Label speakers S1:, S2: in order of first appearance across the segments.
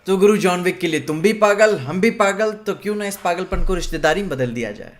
S1: तो गुरु John Wick के लिए तुम भी पागल हम भी पागल, तो क्यों ना इस पागलपन को रिश्तेदारी में बदल दिया जाए।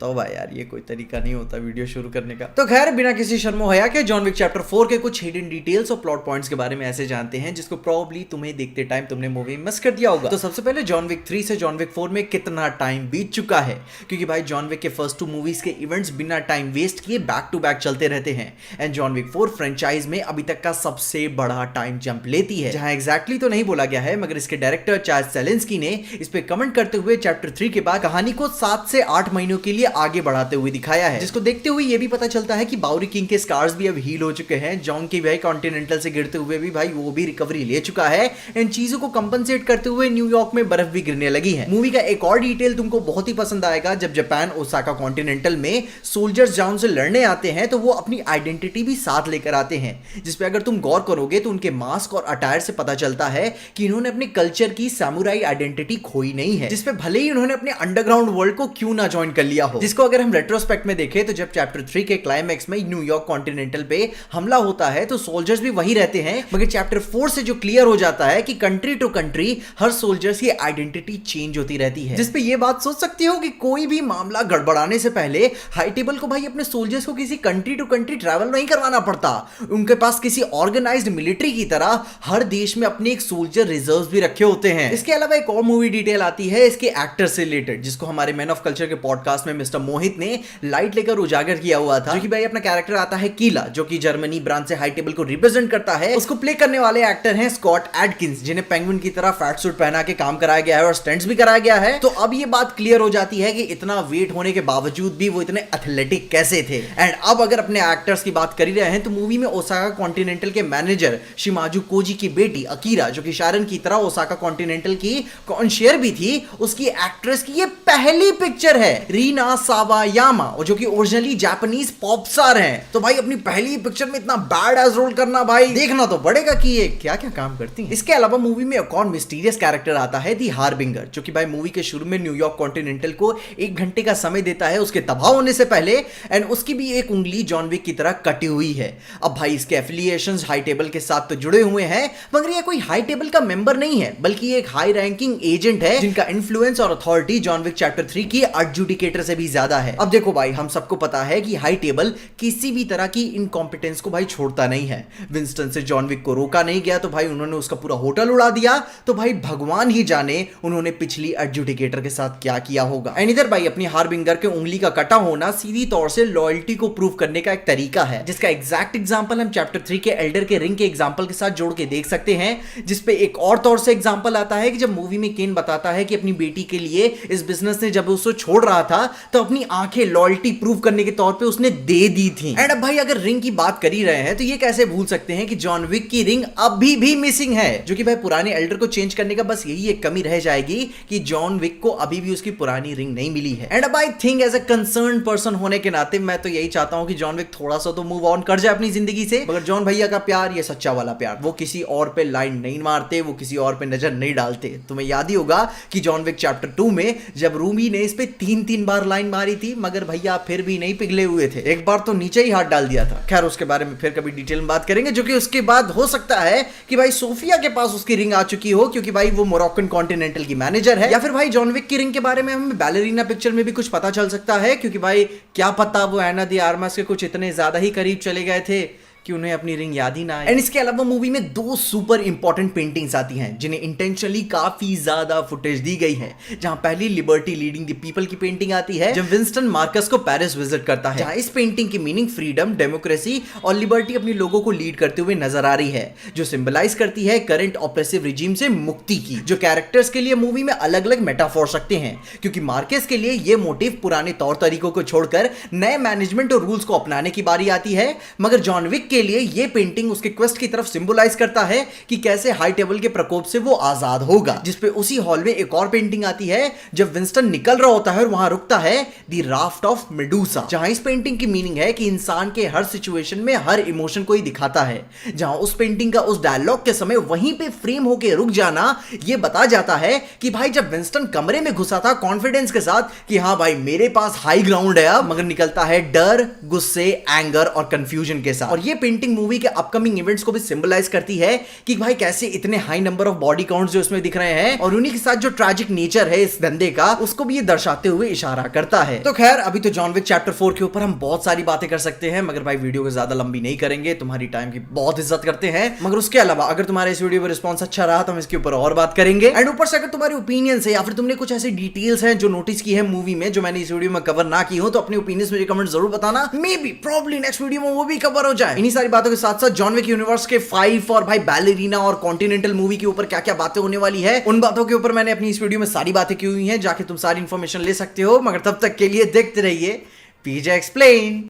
S1: तो भाई यार ये कोई तरीका नहीं होता वीडियो शुरू करने का। तो खैर बिना किसी शर्मो हया के जॉन विक चैप्टर 4 के कुछ हिडन डिटेल्स और प्लॉट पॉइंट्स के बारे में ऐसे जानते हैं जिसको प्रोबब्ली तुम्हें देखते टाइम तुमने मूवी मिस कर दिया होगा। तो सबसे पहले जॉन विक 3 से जॉन विक 4 में कितना टाइम बीत चुका है, क्योंकि भाई जॉन विक के फर्स्ट 2 मूवीज के इवेंट्स बिना टाइम वेस्ट किए बैक टू बैक चलते रहते हैं। एंड जॉन विक 4 फ्रेंचाइज में अभी तक का सबसे बड़ा टाइम जंप लेती है, जहां एग्जैक्टली तो नहीं बोला गया है, मगर इसके डायरेक्टर चार्ल्स सेलेंस्की ने इस पे कमेंट करते हुए चैप्टर 3 के बाद कहानी को 7 से 8 महीनों के लिए आगे बढ़ाते हुए दिखाया है, जिसको देखते हुए ये भी पता चलता है कि बाउरी किंग के स्कार्स भी अब हील हो चुके हैं। जॉन की भाई कॉन्टिनेंटल से गिरते हुए भी भाई वो भी रिकवरी ले चुका है। इन चीजों को कंपनसेट करते हुए न्यूयॉर्क में बर्फ भी गिरने लगी है। मूवी का एक और डिटेल तुमको बहुत ही पसंद आएगा, जब जापान ओसाका कॉन्टिनेंटल में सोल्जर्स जॉन से लड़ने आते हैं तो वो अपनी आइडेंटिटी भी साथ लेकर आते हैं, जिसपे अगर तुम गौर करोगे तो उनके मास्क और अटायर से पता चलता है कि इन्होंने अपने कल्चर की सामुराई आइडेंटिटी खोई नहीं है, जिसपे भले ही इन्होंने अपने अंडरग्राउंड वर्ल्ड को क्यों ना ज्वाइन कर लिया हो। जिसको अगर हम रेट्रोस्पेक्ट में देखें तो जब चैप्टर 3 के क्लाइमैक्स में न्यूयॉर्क कॉन्टिनेंटल पे हमला होता है तो सोल्जर्स भी वही रहते हैं, मगर चैप्टर 4 से जो क्लियर हो जाता है कि कंट्री टू कंट्री हर सोल्जर्स की आइडेंटिटी चेंज होती रहती है। जिसपे ये बात सोच सकते हो कि कोई भी मामला गड़बड़ाने से पहले हाई टेबल को भाई अपने सोल्जर्स को किसी कंट्री टू कंट्री ट्रैवल नहीं करवाना पड़ता। उनके पास किसी ऑर्गेनाइज्ड मिलिट्री की तरह हर देश में अपने एक सोल्जर रिजर्व भी रखे होते हैं। इसके अलावा एक और मूवी डिटेल आती है इसके एक्टर से रिलेटेड, जिसको हमारे मैन ऑफ कल्चर के पॉडकास्ट में मिस्टर मोहित ने लाइट लेकर उजागर किया हुआ था। जो कि भाई अपना कैरेक्टर आता है कीला, जो कि जर्मनी ब्रांच से हाई टेबल को रिप्रेजेंट करता है। उसको प्ले करने वाले एक्टर हैं स्कॉट एडकिंस, जिन्हें पेंगुइन की तरह फैट सूट पहना के काम कराया गया है और स्टंट्स भी कराया गया है। तो अब ये बात क्लियर हो जाती है कि इतना वेट होने के बावजूद भी वो इतने एथलेटिक कैसे थे। एंड अब अगर अपने एक्टर्स की बात कर ही रहे हैं तो मूवी में ओसाका कॉन्टिनेंटल के मैनेजर शिमाजू कोजी की बेटी अकीरा, जो कि शारन की तरह ओसाका कॉन्टिनेंटल की कॉन्शियर भी थी, उसकी एक्ट्रेस की ये पहली पिक्चर है रीना सावायामा, जो कि ओरिजिनली जापानीज पॉप स्टार हैं। तो भाई अपनी पहली पिक्चर में इतना बैड एज रोल करना, भाई देखना तो पड़ेगा कि ये क्या क्या काम करती है। इसके अलावा मूवी में एक और मिस्टीरियस कैरेक्टर आता है दी हार्बिंगर, जो कि भाई मूवी के शुरू में न्यूयॉर्क कॉन्टिनेंटल को 1 घंटे का समय देता है उसके तबाह होने से पहले। एंड उसकी भी एक उंगली जॉन विक की तरह कटी हुई है। अब भाई इसके एफिलिएशंस हाई टेबल के साथ तो जुड़े हुए हैं, मगर ये कोई हाई टेबल का मेंबर नहीं है, बल्कि एक हाई रैंकिंग एजेंट है, जिनका इन्फ्लुएंस और अथॉरिटी जॉन विक चैप्टर 3 की एडजुडिकेटर से भी ज्यादा है। अब देखो भाई हम सबको पता है कि हाई टेबल किसी भी तरह की इनकॉम्पिटेंस को भाई छोड़ता नहीं है। विंस्टन से जॉन विक को रोका नहीं गया तो भाई उन्होंने उसका पूरा होटल उड़ा दिया। तो भाई भगवान ही जाने उन्होंने पिछली एडजुडिकेटर के साथ क्या किया होगा। एंड इधर भाई अपनी हार्बिंगर के उंगली का कटा होना सीधी तौर से लॉयल्टी को प्रूव करने का एक तरीका है, जिसका एग्जैक्ट एग्जांपल हम चैप्टर 3 के एल्डर के रिंग के एग्जांपल के साथ जोड़ के देख सकते हैं। जिसपे एक और तौर से एग्जांपल आता है कि जब मूवी में केन बताता है कि अपनी बेटी के लिए इस बिजनेस ने जब उसको छोड़ रहा था तो अपनी आंखें लॉयल्टी प्रूव करने के तौर पे उसने दे दी थी। एंड अब भाई अगर रिंग की बात कर ही रहे हैं तो ये कैसे भूल सकते हैं कि जॉन विक की रिंग अभी भी मिसिंग है, जो कि भाई पुराने एल्डर को चेंज करने का बस यही एक कमी रह जाएगी कि जॉन विक को अभी भी उसकी पुरानी रिंग नहीं मिली है। एंड अब I think as a concern person होने के नाते मैं तो यही चाहता हूं कि जॉन विक थोड़ा सा तो मूव ऑन कर जाए अपनी जिंदगी से, मगर जॉन भैया का प्यार ये सच्चा वाला प्यार, वो किसी और पे लाइन नहीं मारते, वो किसी और पे नजर नहीं डालते। तुम्हें याद ही होगा कि जॉन विक चैप्टर 2 में जब रूमी ने इस पे 3-3 बार लाइन मारी थी, मगर भैया फिर भी नहीं पिघले हुए थे, एक बार तो नीचे ही हाथ डाल दिया था। खैर उसके बारे में फिर कभी डिटेल में बात करेंगे, जो कि उसके बाद हो सकता है कि भाई सोफिया के पास उसकी रिंग आ चुकी हो, क्योंकि भाई वो मोरक्कन कॉन्टिनेंटल की मैनेजर है। या फिर भाई जॉन विक की रिंग के बारे में हमें बैलेरिना पिक्चर में भी कुछ पता चल सकता है, क्योंकि भाई क्या पता वो एना दी आर्मस के कुछ इतने ज्यादा ही करीब चले गए थे कि उन्हें अपनी रिंग याद ही ना आए। एंड इसके अलावा मूवी में 2 सुपर इंपॉर्टेंट पेंटिंग्स आती हैं, जिन्हें इंटेंशनली काफी ज्यादा फुटेज दी गई है। जहां पहली लिबर्टी लीडिंग द पीपल की पेंटिंग आती है, जब विंस्टन मार्कस को पेरिस विजिट करता है, जहां इस पेंटिंग की मीनिंग फ्रीडम, डेमोक्रेसी और लिबर्टी अपनी लोगों को लीड करते हुए नजर आ रही है, जो सिंबलाइज करती है करंट ऑप्रेसिव रिजीम से मुक्ति की, जो कैरेक्टर्स के लिए मूवी में अलग अलग मेटाफोर सकते हैं, क्योंकि मार्केस के लिए यह मोटिव पुराने तौर तरीकों को छोड़कर नए मैनेजमेंट और रूल्स को अपनाने की बारी आती है, मगर जॉन विक के लिए यह पेंटिंग उसके क्वेस्ट की तरफ सिंबलाइज करता है कि कैसे हाई टेबल के प्रकोप से वो आजाद होगा। जिसपे उसी हॉल में एक और पेंटिंग आती है जब विंस्टन निकल रहा होता है और वहां रुकता है, द राफ्ट ऑफ मेडूसा, जहां इस पेंटिंग की मीनिंग है कि इंसान के हर सिचुएशन में हर इमोशन को ही दिखाता है। जहां उस पेंटिंग का उस डायलॉग के समय वहीं पे फ्रेम होके रुक जाना यह बता जाता है कि भाई जब विंस्टन कमरे में घुसा था कॉन्फिडेंस के साथ कि हाँ भाई मेरे पास हाई ग्राउंड है, मगर निकलता है डर, गुस्से, एंगर और कंफ्यूजन के साथ। और ये पेंटिंग मूवी के अपकमिंग इवेंट्स को भी सिंबलाइज करती है कि भाई कैसे इतने high number of body counts जो इसमें दिख रहे हैं और उन्हीं के साथ जो ट्रैजिक नेचर है इस धंधे का उसको भी ये दर्शाते हुए इशारा करता है। तो खैर अभी तो जॉन विक चैप्टर 4 के ऊपर हम बहुत सारी बातें कर सकते हैं, मगर भाई वीडियो को ज्यादा लंबी नहीं करेंगे, तुम्हारी टाइम की बहुत इज्जत करते हैं। मगर उसके अलावा अगर तुम्हारे इस वीडियो पर रिस्पॉन्स अच्छा रहा तो हम इसके ऊपर और बात करेंगे। एंड ऊपर से अगर तुम्हारी ओपिनियन है या फिर तुमने कुछ ऐसी डिटेल्स हैं जो नोटिस की है मूवी में जो मैंने इस वीडियो में कवर ना की हो तो अपनी ओपिनियंस मुझे कमेंट जरूर बताना। May be probably next video में वो भी कवर हो जाए। इन्हीं सारी बातों के साथ साथ जॉन विक यूनिवर्स के 5 और भाई बैलेरिना और कॉन्टिनेंटल मूवी के ऊपर क्या क्या बातें होने वाली है उन बातों के ऊपर मैंने अपनी इस वीडियो में सारी बातें की हुई हैं, जाके तुम सारी इंफॉर्मेशन ले सकते हो। मगर तब तक के लिए देखते रहिए पीजे एक्सप्लेन।